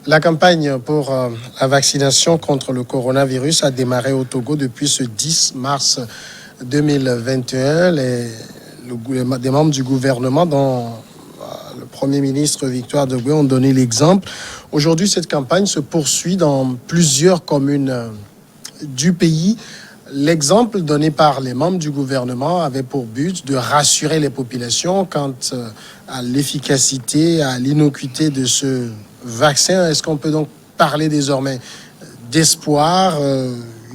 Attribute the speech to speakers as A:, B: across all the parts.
A: La campagne pour la vaccination contre le coronavirus a démarré au Togo depuis ce 10 mars 2021. Des membres du gouvernement, dont le Premier ministre Victoire Degoué, ont donné l'exemple. Aujourd'hui, cette campagne se poursuit dans plusieurs communes du pays. L'exemple donné par les membres du gouvernement avait pour but de rassurer les populations quant à l'efficacité, à l'innocuité de ce vaccin. Est-ce qu'on peut donc parler désormais d'espoir?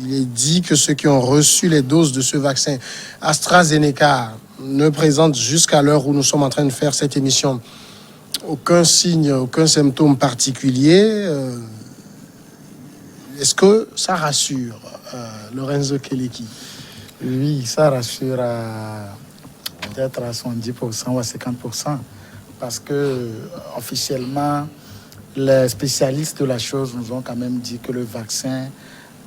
A: Il est dit que ceux qui ont reçu les doses de ce vaccin AstraZeneca ne présentent jusqu'à l'heure où nous sommes en train de faire cette émission aucun signe, aucun symptôme particulier. Est-ce que ça rassure, Lorenzo Keleki?
B: Oui, ça rassure peut-être à 70% ou à 50%, parce que officiellement, les spécialistes de la chose nous ont quand même dit que le vaccin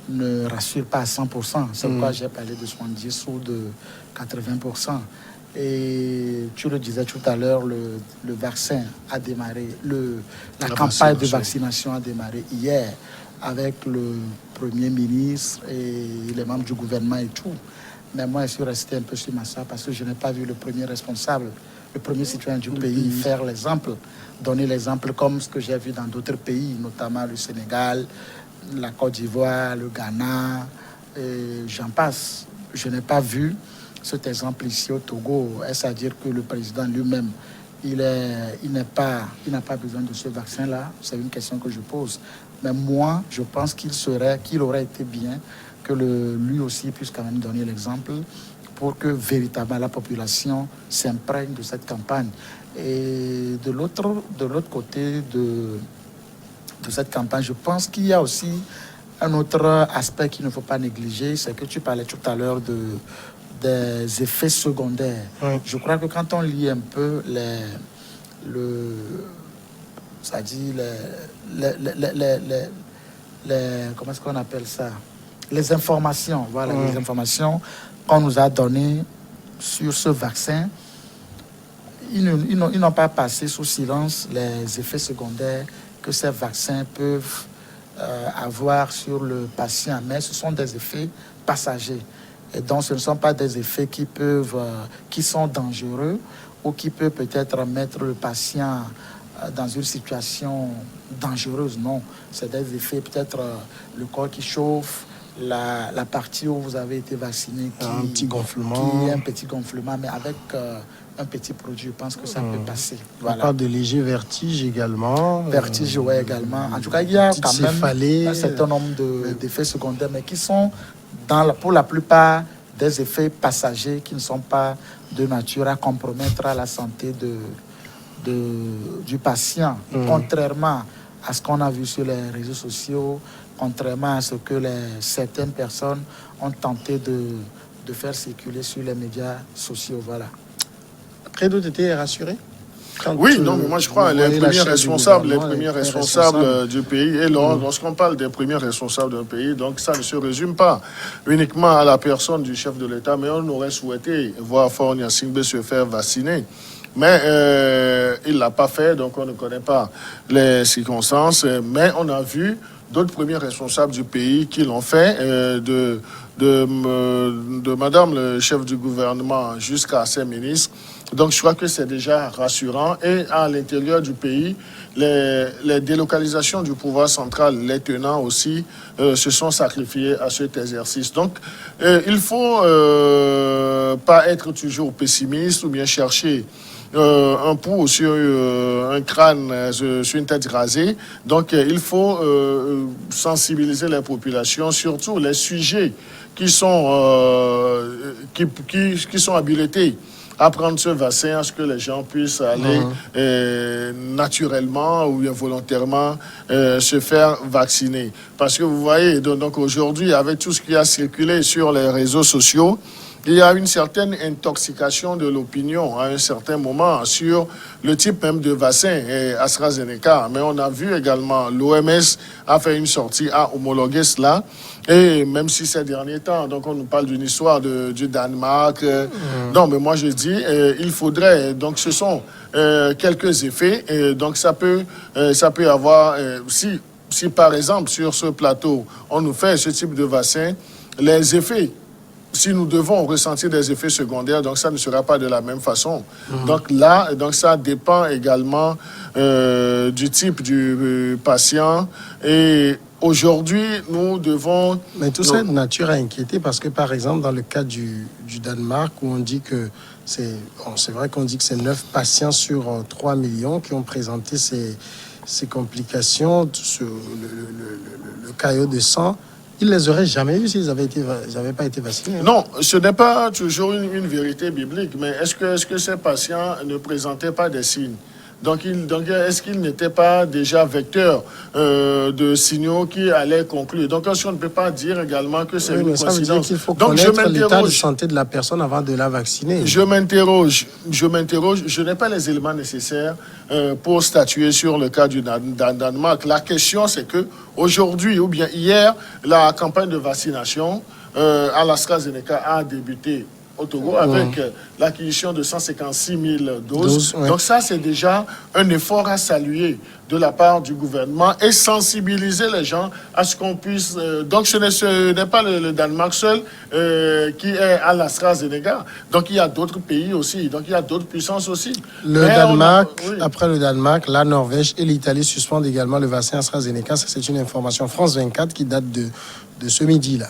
B: ne rassure pas à 100%. C'est pourquoi j'ai parlé de 70 ou de 80%. Et tu le disais tout à l'heure, le vaccin a démarré, la campagne de vaccination a démarré hier avec le Premier ministre et les membres du gouvernement et tout. Mais moi, je suis resté un peu sur ma ça parce que je n'ai pas vu le premier responsable, le premier citoyen du pays faire l'exemple, donner l'exemple comme ce que j'ai vu dans d'autres pays, notamment le Sénégal, la Côte d'Ivoire, le Ghana, et j'en passe. Je n'ai pas vu cet exemple ici au Togo. Est-ce à dire que le président lui-même, il n'a pas besoin de ce vaccin-là? C'est une question que je pose. Mais moi, je pense qu'il aurait été bien que lui aussi puisse quand même donner l'exemple pour que véritablement la population s'imprègne de cette campagne. Et de l'autre côté de cette campagne, je pense qu'il y a aussi un autre aspect qu'il ne faut pas négliger, c'est que tu parlais tout à l'heure des effets secondaires. Oui. Je crois que quand on lit un peu comment est-ce qu'on appelle ça? Les informations, voilà, les informations qu'on nous a données sur ce vaccin, ils n'ont pas passé sous silence les effets secondaires que ces vaccins peuvent avoir sur le patient, mais ce sont des effets passagers. Et donc, ce ne sont pas des effets qui sont dangereux ou qui peuvent peut-être mettre le patient dans une situation dangereuse. Non, c'est des effets, peut-être le corps qui chauffe, la partie où vous avez été vacciné,
A: un petit gonflement.
B: Un petit gonflement, mais avec un petit produit, je pense que ça peut passer.
A: Voilà. On parle de léger vertige également.
B: Vertige, oui, également. En tout cas, il y a quand même un certain nombre d'effets secondaires, mais qui sont, pour la plupart, des effets passagers qui ne sont pas de nature à compromettre la santé du patient. Contrairement à ce qu'on a vu sur les réseaux sociaux, contrairement à ce que certaines personnes ont tenté de faire circuler sur les médias sociaux. Voilà.
A: Credo, tu étais rassuré?
C: Oui, non, mais moi je crois les premiers responsables du pays. Et lorsqu'on parle des premiers responsables d'un pays, donc ça ne se résume pas uniquement à la personne du chef de l'État, mais on aurait souhaité voir Faure Gnassingbé se faire vacciner. Mais il ne l'a pas fait, donc on ne connaît pas les circonstances. Mais on a vu d'autres premiers responsables du pays qui l'ont fait, de madame le chef du gouvernement jusqu'à ses ministres. Donc je crois que c'est déjà rassurant. Et à l'intérieur du pays, les délocalisations du pouvoir central, les tenants aussi, se sont sacrifiés à cet exercice. Donc il ne faut pas être toujours pessimiste ou bien chercher un pouls sur un crâne, sur une tête rasée. Donc il faut sensibiliser les populations, surtout les sujets qui sont habilités à prendre ce vaccin, à ce que les gens puissent aller naturellement ou volontairement se faire vacciner. Parce que vous voyez, donc aujourd'hui, avec tout ce qui a circulé sur les réseaux sociaux, il y a une certaine intoxication de l'opinion à un certain moment sur le type même de vaccin AstraZeneca. Mais on a vu également, l'OMS a fait une sortie, a homologué cela. Et même si ces derniers temps, donc on nous parle d'une histoire du Danemark. Non, mais moi je dis, il faudrait, donc ce sont quelques effets. Donc ça peut avoir, si par exemple sur ce plateau, on nous fait ce type de vaccin, les effets, si nous devons ressentir des effets secondaires, donc ça ne sera pas de la même façon. Donc là, donc ça dépend également du type du patient. Et aujourd'hui, nous devons...
A: Mais tout ça est de nature à inquiéter parce que, par exemple, dans le cas du Danemark, où on dit que c'est vrai qu'on dit que c'est 9 patients sur 3 millions qui ont présenté ces complications sur le caillot de sang. Ils ne les auraient jamais eu s'ils n'avaient pas été vaccinés. Hein.
C: Non, ce n'est pas toujours une vérité biblique, mais est-ce que ces patients ne présentaient pas des signes? Donc est-ce qu'ils n'étaient pas déjà vecteurs de signaux qui allaient conclure? Donc, on ne peut pas dire également que c'est une
A: coïncidence. Ça veut dire qu'il faut connaître l'état de santé de la personne avant de la vacciner.
C: Je m'interroge. Je n'ai pas les éléments nécessaires pour statuer sur le cas du Danemark. La question, c'est que aujourd'hui ou bien hier, la campagne de vaccination à l'AstraZeneca a débuté au Togo avec l'acquisition de 156 000 doses. Donc ça, c'est déjà un effort à saluer de la part du gouvernement et sensibiliser les gens à ce qu'on puisse... donc ce n'est pas le Danemark seul qui est à l'AstraZeneca. Donc il y a d'autres pays aussi. Donc il y a d'autres puissances aussi.
A: Après le Danemark, la Norvège et l'Italie suspendent également le vaccin AstraZeneca. Ça, c'est une information France 24 qui date de ce midi-là.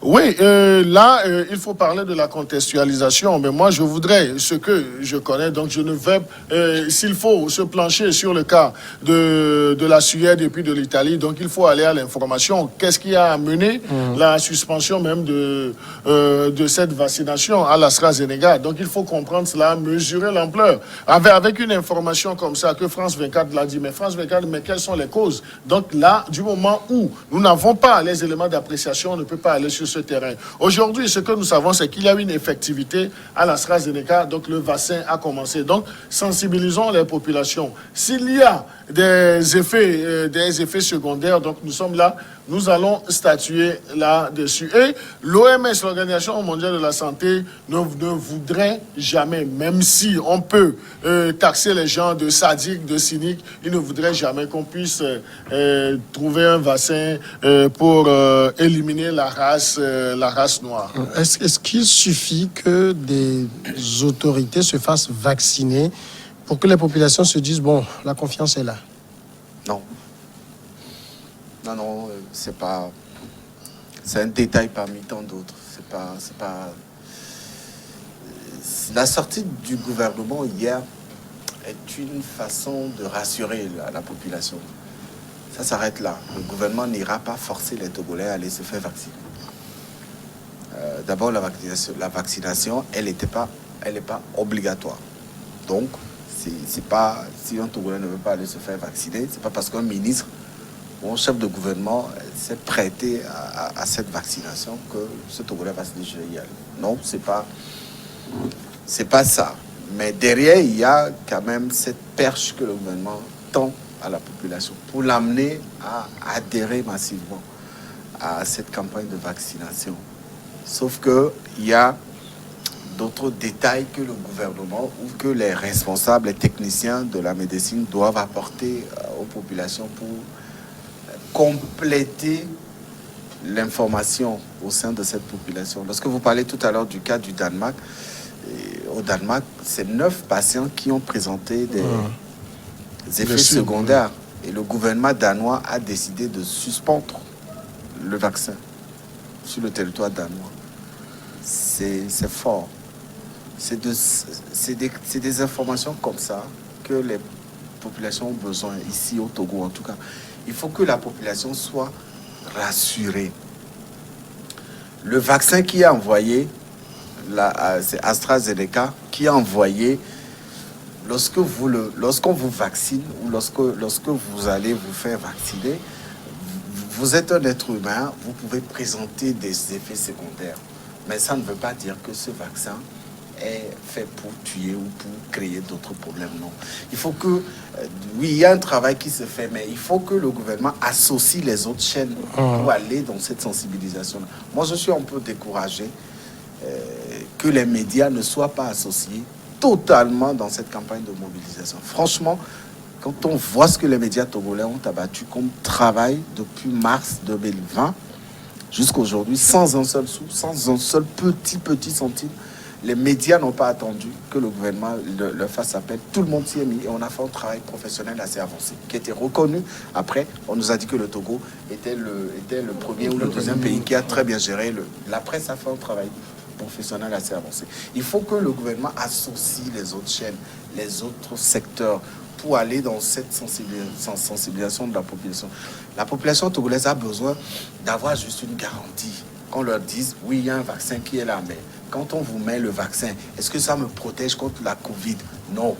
C: Oui, là, il faut parler de la contextualisation. Mais moi, je voudrais ce que je connais. Donc, je ne vais... s'il faut se plancher sur le cas de la Suède et puis de l'Italie, donc il faut aller à l'information. Qu'est-ce qui a amené la suspension même de cette vaccination à l'AstraZeneca? Donc, il faut comprendre cela, mesurer l'ampleur. Avec une information comme ça, que France 24 l'a dit. Mais France 24, mais quelles sont les causes? Donc là, du moment où nous n'avons pas les éléments d'appréciation, on ne peut pas aller sur ce terrain. Aujourd'hui, ce que nous savons, c'est qu'il y a une effectivité à l'AstraZeneca, donc le vaccin a commencé. Donc, sensibilisons les populations. S'il y a des effets secondaires, donc nous sommes là, nous allons statuer là-dessus. Et l'OMS, l'Organisation mondiale de la santé, ne voudrait jamais, même si on peut taxer les gens de sadiques, de cyniques, ils ne voudraient jamais qu'on puisse trouver un vaccin pour éliminer la race noire.
A: Est-ce qu'il suffit que des autorités se fassent vacciner pour que les populations se disent, bon, la confiance est là?
D: Non. Non, c'est pas... C'est un détail parmi tant d'autres. C'est pas... La sortie du gouvernement hier est une façon de rassurer la population. Ça s'arrête là. Le gouvernement n'ira pas forcer les Togolais à aller se faire vacciner. D'abord, la vaccination, elle n'est pas obligatoire. Donc, c'est pas, si un Togolais ne veut pas aller se faire vacciner, c'est pas parce qu'un ministre ou un chef de gouvernement s'est prêté à cette vaccination que ce Togolais va se dire je vais y aller. Non, c'est pas ça. Mais derrière, il y a quand même cette perche que le gouvernement tend à la population pour l'amener à adhérer massivement à cette campagne de vaccination. Sauf qu'il y a d'autres détails que le gouvernement ou que les responsables, les techniciens de la médecine doivent apporter aux populations pour compléter l'information au sein de cette population. Lorsque vous parlez tout à l'heure du cas du Danemark, au Danemark, c'est 9 patients qui ont présenté des effets secondaires. Et le gouvernement danois a décidé de suspendre le vaccin sur le territoire danois. C'est fort. C'est des informations comme ça que les populations ont besoin, ici au Togo en tout cas. Il faut que la population soit rassurée. Le vaccin qui est envoyé, c'est AstraZeneca, qui est envoyé lorsqu'on vous vaccine ou lorsque vous allez vous faire vacciner. Vous êtes un être humain, vous pouvez présenter des effets secondaires. Mais ça ne veut pas dire que ce vaccin est fait pour tuer ou pour créer d'autres problèmes. Non. Il faut que, oui, il y a un travail qui se fait, mais il faut que le gouvernement associe les autres chaînes pour aller dans cette sensibilisation. Moi, je suis un peu découragé que les médias ne soient pas associés totalement dans cette campagne de mobilisation. Franchement, quand on voit ce que les médias togolais ont abattu comme travail depuis mars 2020 jusqu'à aujourd'hui, sans un seul sou, sans un seul petit centime, les médias n'ont pas attendu que le gouvernement leur fasse appel. Tout le monde s'y est mis et on a fait un travail professionnel assez avancé, qui a été reconnu. Après, on nous a dit que le Togo était le premier ou le deuxième pays qui a très bien géré. La presse a fait un travail professionnel assez avancé. Il faut que le gouvernement associe les autres chaînes, les autres secteurs, pour aller dans cette sensibilisation de la population. La population togolaise a besoin d'avoir juste une garantie. Qu'on leur dise, oui, il y a un vaccin qui est là, mais quand on vous met le vaccin, est-ce que ça me protège contre la Covid? Non.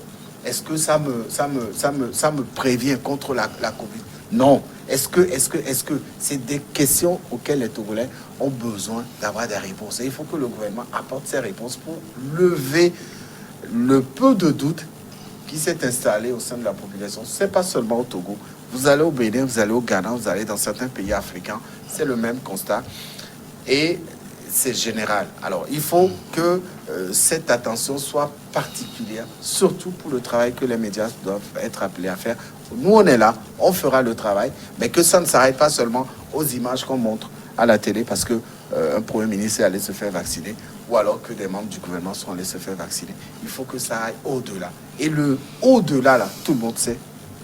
D: Est-ce que ça me prévient contre la Covid? Non. Est-ce que c'est des questions auxquelles les Togolais ont besoin d'avoir des réponses? Et il faut que le gouvernement apporte ces réponses pour lever le peu de doute qui s'est installé au sein de la population. Ce n'est pas seulement au Togo. Vous allez au Bénin, vous allez au Ghana, vous allez dans certains pays africains. C'est le même constat. Et c'est général. Alors, il faut que cette attention soit particulière, surtout pour le travail que les médias doivent être appelés à faire. Nous, on est là, on fera le travail, mais que ça ne s'arrête pas seulement aux images qu'on montre à la télé parce que un Premier ministre est allé se faire vacciner ou alors que des membres du gouvernement sont allés se faire vacciner. Il faut que ça aille au-delà. Et le au-delà, là, tout le monde sait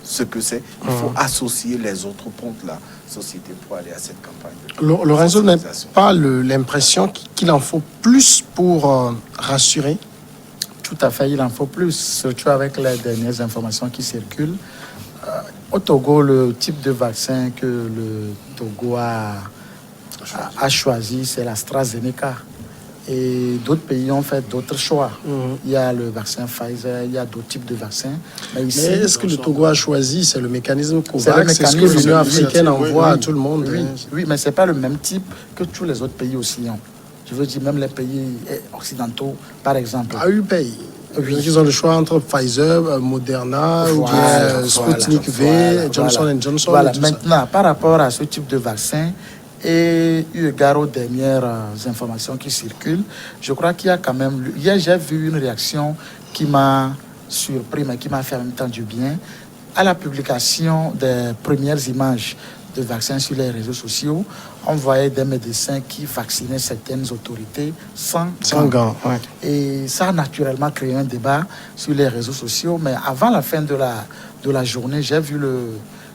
D: ce que c'est. Il faut associer les autres ponts de la société pour aller à cette campagne.
A: Lorenzo n'a pas l'impression qu'il en faut plus pour rassurer?
B: Tout à fait, il en faut plus, surtout avec les dernières informations qui circulent. Au Togo, le type de vaccin que le Togo a choisi, c'est l'AstraZeneca. Et d'autres pays ont fait d'autres choix. Il y a le vaccin Pfizer, il y a d'autres types de vaccins. Mais
A: est-ce que le Togo a choisi? C'est le mécanisme COVAX, c'est ce que l'Union africaine envoie à tout le monde.
B: Oui, mais ce n'est pas le même type que tous les autres pays aussi. Je veux dire, même les pays occidentaux, par exemple.
A: Ah, 8 pays. Oui. Ils ont le choix entre Pfizer, Moderna, ou bien Sputnik V, Johnson & Johnson.
B: Voilà. Maintenant, par rapport à ce type de vaccin, et eu égard aux dernières informations qui circulent, je crois qu'il y a quand même... Hier, j'ai vu une réaction qui m'a surpris, mais qui m'a fait en même temps du bien, à la publication des premières images de vaccins sur les réseaux sociaux. On voyait des médecins qui vaccinaient certaines autorités sans gants.
A: Ouais.
B: Et ça a naturellement créé un débat sur les réseaux sociaux. Mais avant la fin de la journée, j'ai vu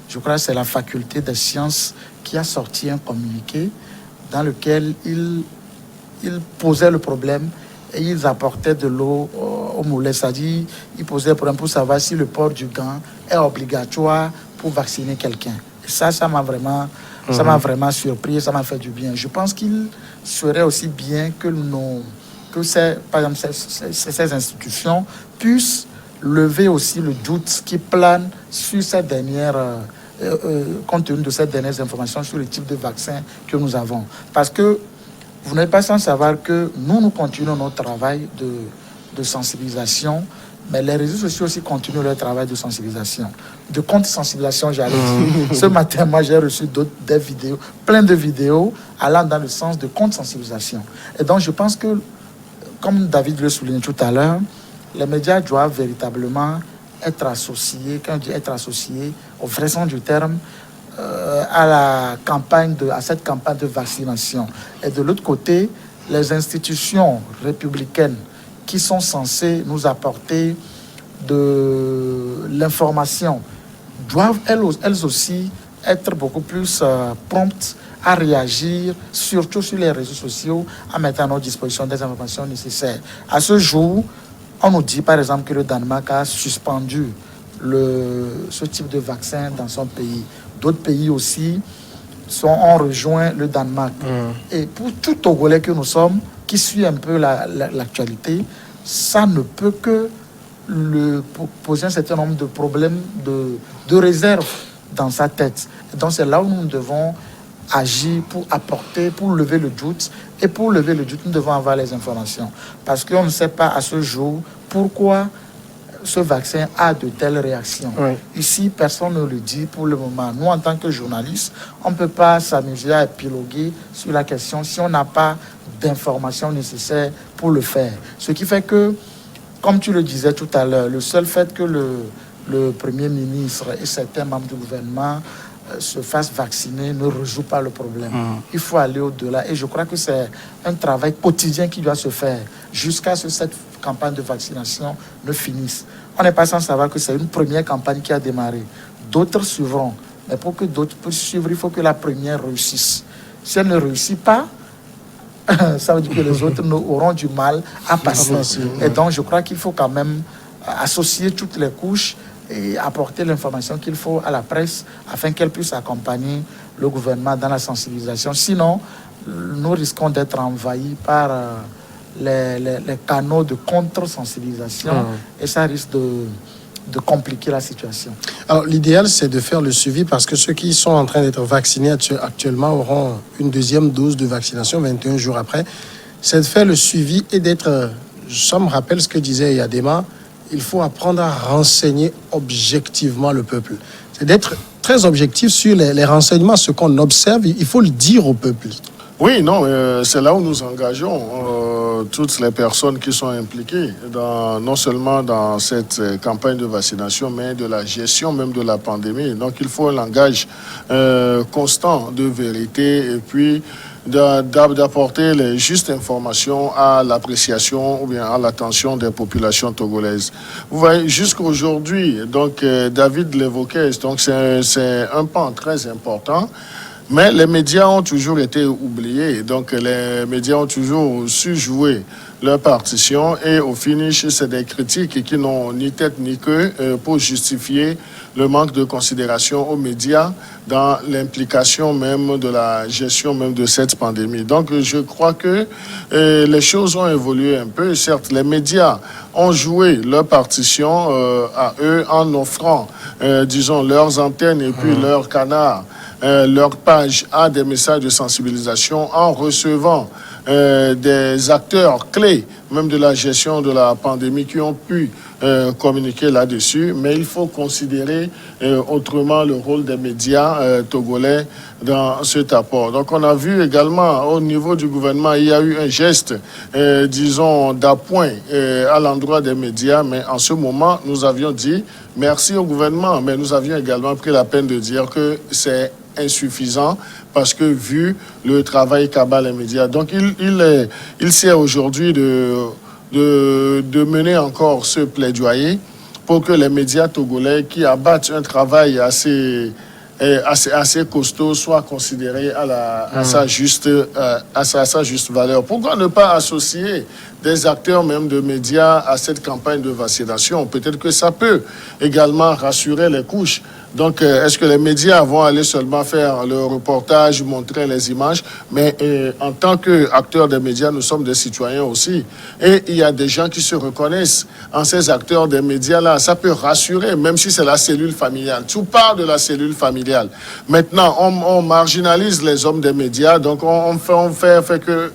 B: je crois que c'est la faculté des sciences qui a sorti un communiqué dans lequel ils posaient le problème et ils apportaient de l'eau au moulin. C'est-à-dire, ils posaient le problème pour savoir si le port du gant est obligatoire pour vacciner quelqu'un. Et ça m'a vraiment surpris et ça m'a fait du bien. Je pense qu'il serait aussi bien que par exemple, ces institutions puissent lever aussi le doute qui plane sur ces dernières... compte tenu de ces dernières informations sur le type de vaccin que nous avons. Parce que vous n'êtes pas sans savoir que nous continuons notre travail de sensibilisation, mais les réseaux sociaux aussi continuent leur travail de sensibilisation. De contre-sensibilisation, j'allais dire. Ce matin, moi, j'ai reçu des vidéos, plein de vidéos allant dans le sens de contre-sensibilisation. Et donc, je pense que, comme David le soulignait tout à l'heure, les médias doivent véritablement être associés, quand on dit être associés, au vrai sens du terme, à cette campagne de vaccination. Et de l'autre côté, les institutions républicaines qui sont censées nous apporter de l'information doivent elles aussi être beaucoup plus promptes à réagir, surtout sur les réseaux sociaux, en mettant à notre disposition des informations nécessaires. À ce jour, on nous dit par exemple que le Danemark a suspendu ce type de vaccin dans son pays. D'autres pays aussi ont rejoint le Danemark. Et pour tout Togolais que nous sommes, qui suit un peu l'actualité, ça ne peut que poser un certain nombre de problèmes, de réserves dans sa tête. Et donc c'est là où nous devons agir, pour apporter, pour lever le doute. Et pour lever le doute, nous devons avoir les informations. Parce qu'on ne sait pas à ce jour pourquoi ce vaccin a de telles réactions.
A: Oui.
B: Ici, personne ne le dit pour le moment. Nous, en tant que journalistes, on ne peut pas s'amuser à épiloguer sur la question si on n'a pas d'informations nécessaires pour le faire. Ce qui fait que, comme tu le disais tout à l'heure, le seul fait que le Premier ministre et certains membres du gouvernement se fassent vacciner ne résout pas le problème. Il faut aller au-delà. Et je crois que c'est un travail quotidien qui doit se faire jusqu'à ce que cette campagne de vaccination ne finisse. On n'est pas sans savoir que c'est une première campagne qui a démarré. D'autres suivront. Mais pour que d'autres puissent suivre, il faut que la première réussisse. Si elle ne réussit pas, ça veut dire que les autres auront du mal à passer. Et donc, je crois qu'il faut quand même associer toutes les couches et apporter l'information qu'il faut à la presse afin qu'elle puisse accompagner le gouvernement dans la sensibilisation. Sinon, nous risquons d'être envahis par les canaux de contre-sensibilisation et ça risque de compliquer la situation.
A: Alors, l'idéal, c'est de faire le suivi parce que ceux qui sont en train d'être vaccinés actuellement auront une deuxième dose de vaccination 21 jours après. C'est de faire le suivi et d'être... Ça me rappelle ce que disait Yadema, il faut apprendre à renseigner objectivement le peuple. C'est d'être très objectif sur les renseignements, ce qu'on observe, il faut le dire au peuple.
C: Oui, non, c'est là où nous engageons toutes les personnes qui sont impliquées, non seulement dans cette campagne de vaccination, mais de la gestion même de la pandémie. Donc il faut un langage constant de vérité et puis d'apporter les justes informations à l'appréciation ou bien à l'attention des populations togolaises. Vous voyez, jusqu'aujourd'hui, donc David l'évoquait, donc c'est un pan très important. Mais les médias ont toujours été oubliés. Donc, les médias ont toujours su jouer leur partition. Et au finish, c'est des critiques qui n'ont ni tête ni queue pour justifier le manque de considération aux médias dans l'implication même de la gestion même de cette pandémie. Donc, je crois que les choses ont évolué un peu. Certes, les médias ont joué leur partition à eux en offrant, disons, leurs antennes et puis leurs canards, leur page a des messages de sensibilisation en recevant des acteurs clés, même de la gestion de la pandémie, qui ont pu communiquer là-dessus. Mais il faut considérer autrement le rôle des médias togolais dans cet apport. Donc on a vu également au niveau du gouvernement, il y a eu un geste, disons, d'appoint à l'endroit des médias. Mais en ce moment, nous avions dit merci au gouvernement, mais nous avions également pris la peine de dire que c'est insuffisant parce que vu le travail qu'abat les médias. Donc il sert aujourd'hui de mener encore ce plaidoyer pour que les médias togolais qui abattent un travail assez costaud soient considérés à sa juste valeur. Pourquoi ne pas associer des acteurs même de médias à cette campagne de vaccination? Peut-être que ça peut également rassurer les couches. Donc, est-ce que les médias vont aller seulement faire le reportage, montrer les images? Mais en tant qu'acteurs des médias, nous sommes des citoyens aussi. Et il y a des gens qui se reconnaissent en ces acteurs des médias-là. Ça peut rassurer, même si c'est la cellule familiale. Tout part de la cellule familiale. Maintenant, on marginalise les hommes des médias. Donc, on fait que...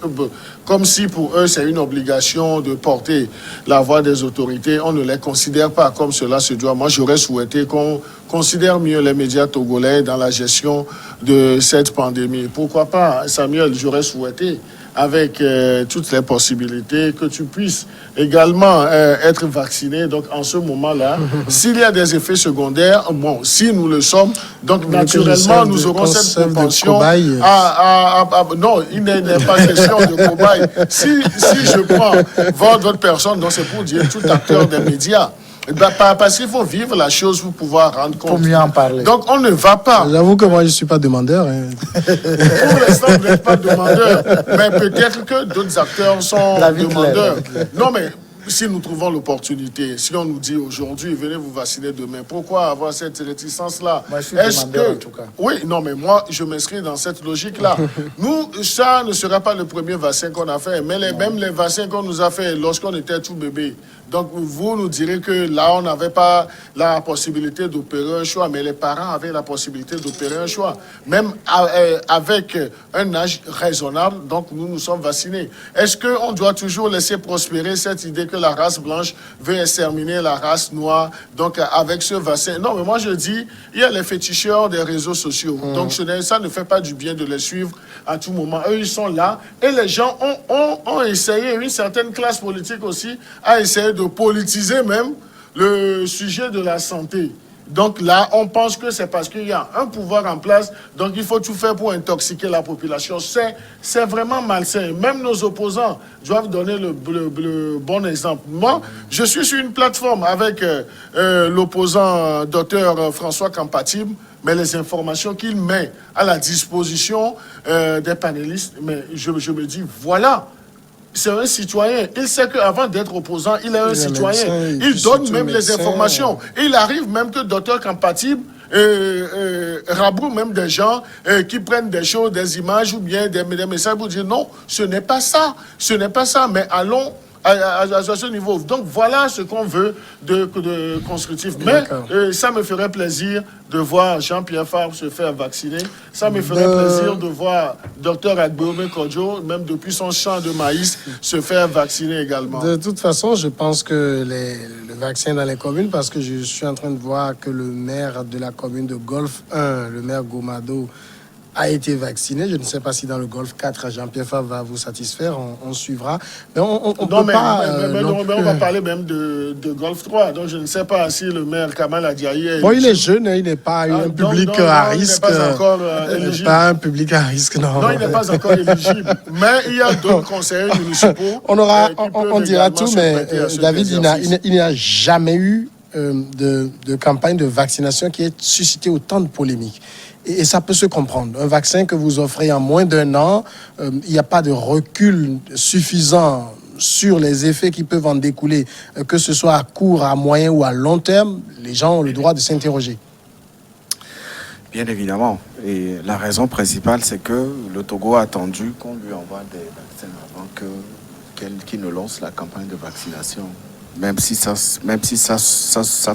C: Comme si pour eux, c'est une obligation de porter la voix des autorités. On ne les considère pas comme cela se doit. Moi, j'aurais souhaité qu'on considère mieux les médias togolais dans la gestion de cette pandémie. Pourquoi pas, Samuel, j'aurais souhaité, avec toutes les possibilités, que tu puisses également être vacciné. Donc, en ce moment-là, s'il y a des effets secondaires, bon, si nous le sommes, donc naturellement, nous aurons cette propension non, il n'est pas question de cobaye. Si je prends votre personne, donc c'est pour dire tout acteur des médias. Parce qu'il faut vivre la chose pour pouvoir rendre compte.
B: Pour mieux en parler.
C: Donc, on ne va pas.
A: J'avoue que moi, je ne suis pas demandeur.
C: Pour l'instant, vous n'êtes pas demandeur. Mais peut-être que d'autres acteurs sont demandeurs. Non, mais si nous trouvons l'opportunité, si on nous dit aujourd'hui, venez vous vacciner demain, pourquoi avoir cette réticence-là?
B: Moi, je suis demandeur, en tout cas.
C: Oui, non, mais moi, je m'inscris dans cette logique-là. Nous, ça ne sera pas le premier vaccin qu'on a fait, mais même les vaccins qu'on nous a fait lorsqu'on était tout bébé, Donc, vous nous direz que là, on n'avait pas la possibilité d'opérer un choix, mais les parents avaient la possibilité d'opérer un choix. Même avec un âge raisonnable, donc nous nous sommes vaccinés. Est-ce qu'on doit toujours laisser prospérer cette idée que la race blanche veut exterminer la race noire, donc avec ce vaccin? Non, mais moi je dis, il y a les féticheurs des réseaux sociaux. Donc ça ne fait pas du bien de les suivre à tout moment. Eux, ils sont là. Et les gens ont essayé, une certaine classe politique aussi, a essayé de politiser même le sujet de la santé. Donc là, on pense que c'est parce qu'il y a un pouvoir en place, donc il faut tout faire pour intoxiquer la population. C'est vraiment malsain. Même nos opposants doivent donner le bon exemple. Moi, je suis sur une plateforme avec l'opposant docteur François Campatib, mais les informations qu'il met à la disposition des panélistes, mais je me dis, voilà. C'est un citoyen. Il sait qu'avant d'être opposant, il est un citoyen.
A: Médecin,
C: il donne même les informations. Et il arrive même que docteur Campatib rabroue même des gens qui prennent des choses, des images ou bien des messages pour dire non, ce n'est pas ça. Ce n'est pas ça. Mais allons à ce niveau. Donc voilà ce qu'on veut de constructif. Mais ça me ferait plaisir de voir Jean-Pierre Fabre se faire vacciner. Ça me ferait plaisir de voir Dr Agbeome Kodjo, même depuis son champ de maïs, se faire vacciner également.
A: De toute façon, je pense que le vaccin dans les communes, parce que je suis en train de voir que le maire de la commune de Golfe 1, le maire Gomado, a été vacciné. Je ne sais pas si dans le Golfe 4, Jean-Pierre Fabre va vous satisfaire. On suivra. Mais on peut pas...
C: on va parler même de Golfe 3. Donc, je ne sais pas si le maire Kamal Adiaye...
A: Bon, il est jeune, il n'est pas un public à risque.
C: Il n'est pas encore éligible.
A: Pas un public à risque, non.
C: Non, il n'est pas encore éligible. Mais il y a d'autres conseillers municipaux.
A: On dira tout, mais David, il n'y a jamais eu de campagne de vaccination qui ait suscité autant de polémiques. Et ça peut se comprendre. Un vaccin que vous offrez en moins d'un an, il n'y a pas de recul suffisant sur les effets qui peuvent en découler, que ce soit à court, à moyen ou à long terme. Les gens ont le droit de s'interroger.
D: Bien évidemment. Et la raison principale, c'est que le Togo a attendu qu'on lui envoie des vaccins avant qu'il ne lance la campagne de vaccination. Même si ça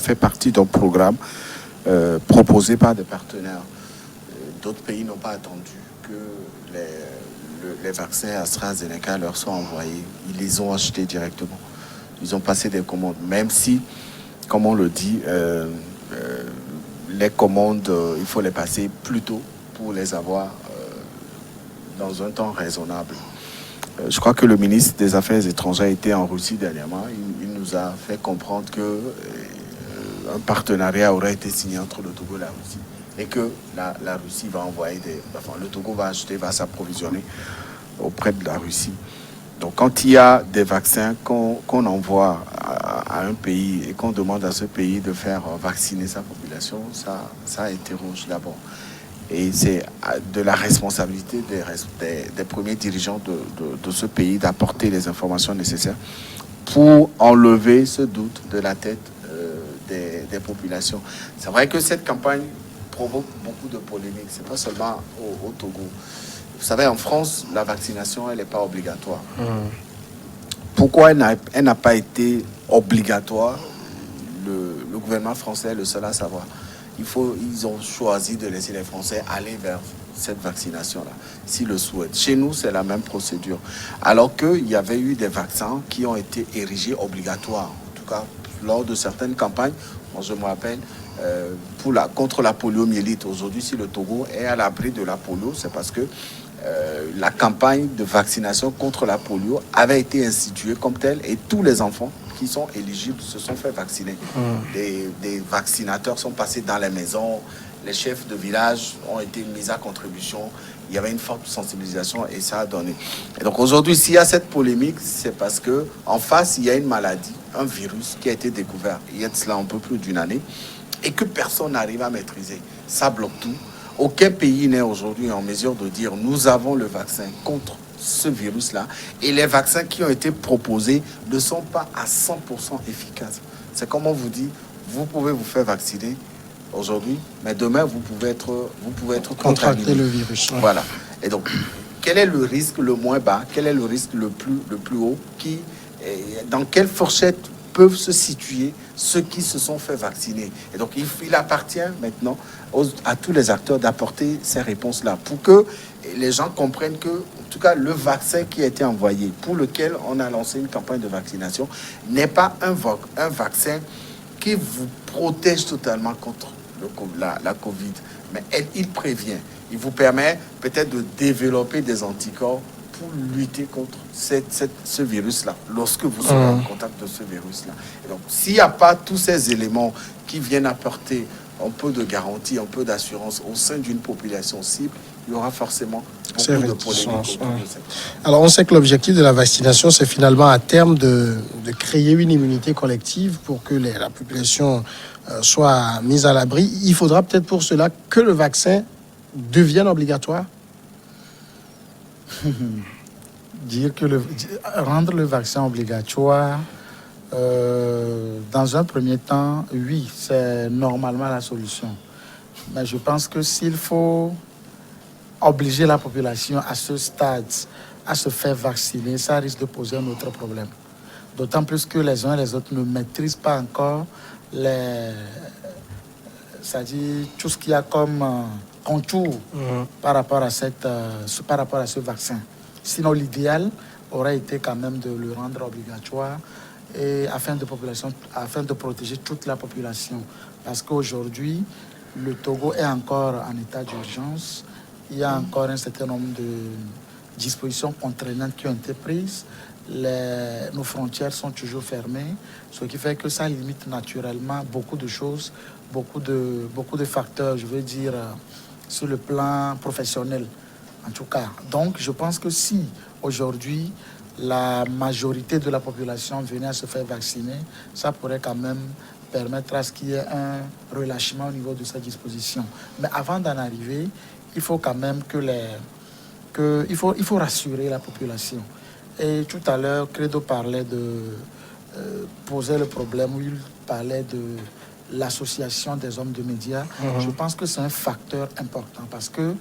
D: fait partie d'un programme proposé par des partenaires. D'autres pays n'ont pas attendu que les vaccins AstraZeneca leur soient envoyés. Ils les ont achetés directement. Ils ont passé des commandes. Même si, comme on le dit, les commandes, il faut les passer plus tôt pour les avoir dans un temps raisonnable. Je crois que le ministre des Affaires étrangères était en Russie dernièrement. Il nous a fait comprendre que un partenariat aurait été signé entre le Togo et la Russie. Et que la Russie va envoyer le Togo va acheter, va s'approvisionner auprès de la Russie. Donc quand il y a des vaccins qu'on envoie à un pays et qu'on demande à ce pays de faire vacciner sa population, ça interroge d'abord. Et c'est de la responsabilité des premiers dirigeants de ce pays d'apporter les informations nécessaires pour enlever ce doute de la tête des populations. C'est vrai que cette campagne provoque beaucoup de polémiques. C'est pas seulement au Togo. Vous savez, en France, la vaccination, elle n'est pas obligatoire. Pourquoi elle n'a pas été obligatoire? Le gouvernement français est le seul à savoir. Ils ont choisi de laisser les Français aller vers cette vaccination-là, s'ils le souhaitent. Chez nous, c'est la même procédure. Alors qu'il y avait eu des vaccins qui ont été érigés obligatoires. En tout cas, lors de certaines campagnes, moi, je me rappelle, contre la poliomyélite. Aujourd'hui, si le Togo est à l'abri de la polio, c'est parce que la campagne de vaccination contre la polio avait été instituée comme telle et tous les enfants qui sont éligibles se sont fait vacciner. Des vaccinateurs sont passés dans les maisons, les chefs de village ont été mis à contribution. Il y avait une forte sensibilisation et ça a donné. Et donc aujourd'hui, s'il y a cette polémique, c'est parce que en face, il y a une maladie, un virus qui a été découvert il y a de cela un peu plus d'une année et que personne n'arrive à maîtriser. Ça bloque tout. Aucun pays n'est aujourd'hui en mesure de dire nous avons le vaccin contre ce virus-là et les vaccins qui ont été proposés ne sont pas à 100% efficaces. C'est comme on vous dit, vous pouvez vous faire vacciner aujourd'hui, mais demain vous pouvez être
A: contracter le virus. Ouais.
D: Voilà. Et donc, quel est le risque le moins bas? Quel est le risque le plus haut? Dans quelle fourchette peuvent se situer ceux qui se sont fait vacciner. Et donc, il appartient maintenant à tous les acteurs d'apporter ces réponses-là pour que les gens comprennent que, en tout cas, le vaccin qui a été envoyé, pour lequel on a lancé une campagne de vaccination, n'est pas un vaccin qui vous protège totalement contre la COVID. Mais il prévient. Il vous permet peut-être de développer des anticorps pour lutter contre ce virus-là, lorsque vous serez en contact de ce virus-là. Et donc, s'il n'y a pas tous ces éléments qui viennent apporter un peu de garantie, un peu d'assurance au sein d'une population cible, il y aura forcément beaucoup de polémiques.
A: Alors, on sait que l'objectif de la vaccination, c'est finalement à terme de créer une immunité collective pour que la population soit mise à l'abri. Il faudra peut-être pour cela que le vaccin devienne obligatoire.
B: Dire que rendre le vaccin obligatoire, dans un premier temps, oui, c'est normalement la solution. Mais je pense que s'il faut obliger la population à ce stade à se faire vacciner, ça risque de poser un autre problème. D'autant plus que les uns et les autres ne maîtrisent pas encore c'est-à-dire tout ce qu'il y a comme contour par rapport à ce vaccin. Sinon, l'idéal aurait été quand même de le rendre obligatoire et afin de protéger toute la population. Parce qu'aujourd'hui, le Togo est encore en état d'urgence. Il y a encore un certain nombre de dispositions contraignantes qui ont été prises. Nos frontières sont toujours fermées, ce qui fait que ça limite naturellement beaucoup de choses, beaucoup de facteurs, je veux dire, sur le plan professionnel, en tout cas. Donc, je pense que si, aujourd'hui, la majorité de la population venait à se faire vacciner, ça pourrait quand même permettre à ce qu'il y ait un relâchement au niveau de ces dispositions. Mais avant d'en arriver, il faut quand même il faut rassurer la population. Et tout à l'heure, Credo parlait posait le problème où il parlait de l'association des hommes de médias. Je pense que c'est un facteur important parce que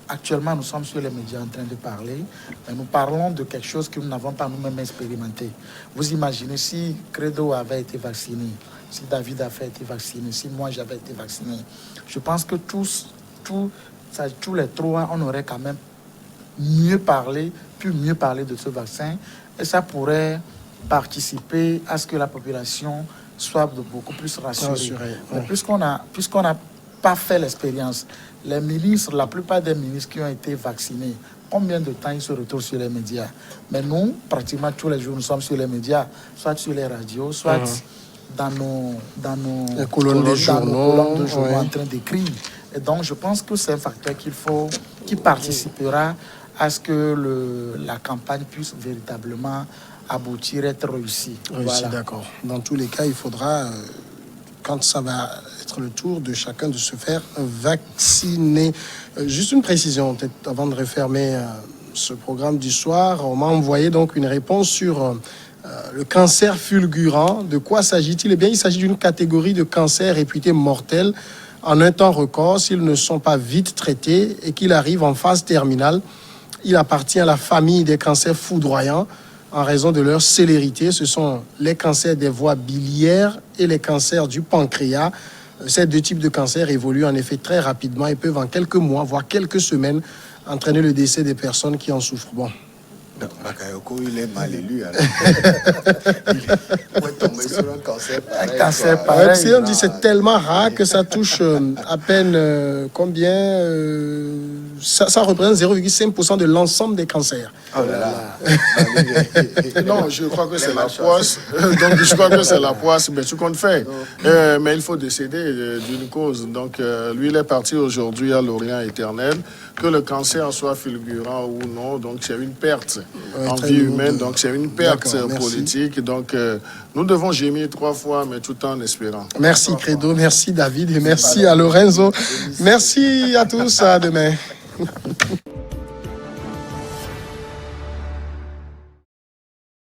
B: actuellement, nous sommes sur les médias en train de parler, mais nous parlons de quelque chose que nous n'avons pas nous-mêmes expérimenté. Vous imaginez si Credo avait été vacciné, si David avait été vacciné, si moi j'avais été vacciné. Je pense que tous les trois, on aurait quand même pu mieux parler de ce vaccin et ça pourrait participer à ce que la population soit beaucoup plus rassurée. Mais puisqu'on n'a pas fait l'expérience, les ministres, la plupart des ministres qui ont été vaccinés, combien de temps ils se retrouvent sur les médias? Mais nous, pratiquement tous les jours, nous sommes sur les médias, soit sur les radios, soit dans nos
A: colonnes de journaux
B: en train d'écrire. Et donc, je pense que c'est un facteur qui participera à ce que la campagne puisse véritablement aboutir, être réussie.
A: Voilà. D'accord. Dans tous les cas, il faudra, quand ça va être le tour de chacun de se faire vacciner. Juste une précision, peut-être avant de refermer ce programme du soir. On m'a envoyé donc une réponse sur le cancer fulgurant. De quoi s'agit-il? Eh bien, il s'agit d'une catégorie de cancers réputés mortels en un temps record s'ils ne sont pas vite traités et qu'ils arrivent en phase terminale. Il appartient à la famille des cancers foudroyants en raison de leur célérité. Ce sont les cancers des voies biliaires et les cancers du pancréas. Ces deux types de cancers évoluent en effet très rapidement et peuvent en quelques mois, voire quelques semaines, entraîner le décès des personnes qui en souffrent. Bon.
D: Bakayoko, il est mal élu. Alors. Il pourrait tomber sur un cancer pareil.
B: Un cancer pareil.
A: On dit c'est tellement rare que ça touche à peine combien ça représente 0,5% de l'ensemble des cancers.
D: Oh là là.
C: Non, je crois que c'est la poisse. Donc, je crois que c'est la poisse, mais tout compte fait. Mais il faut décéder d'une cause. Donc, lui, il est parti aujourd'hui à l'Orient éternel. Que le cancer soit fulgurant ou non, donc c'est une perte en vie humaine, donc c'est une perte politique. Donc, nous devons gémir 3 fois, mais tout en espérant.
A: Merci Credo, merci David et merci à Lorenzo. Merci à tous, à demain.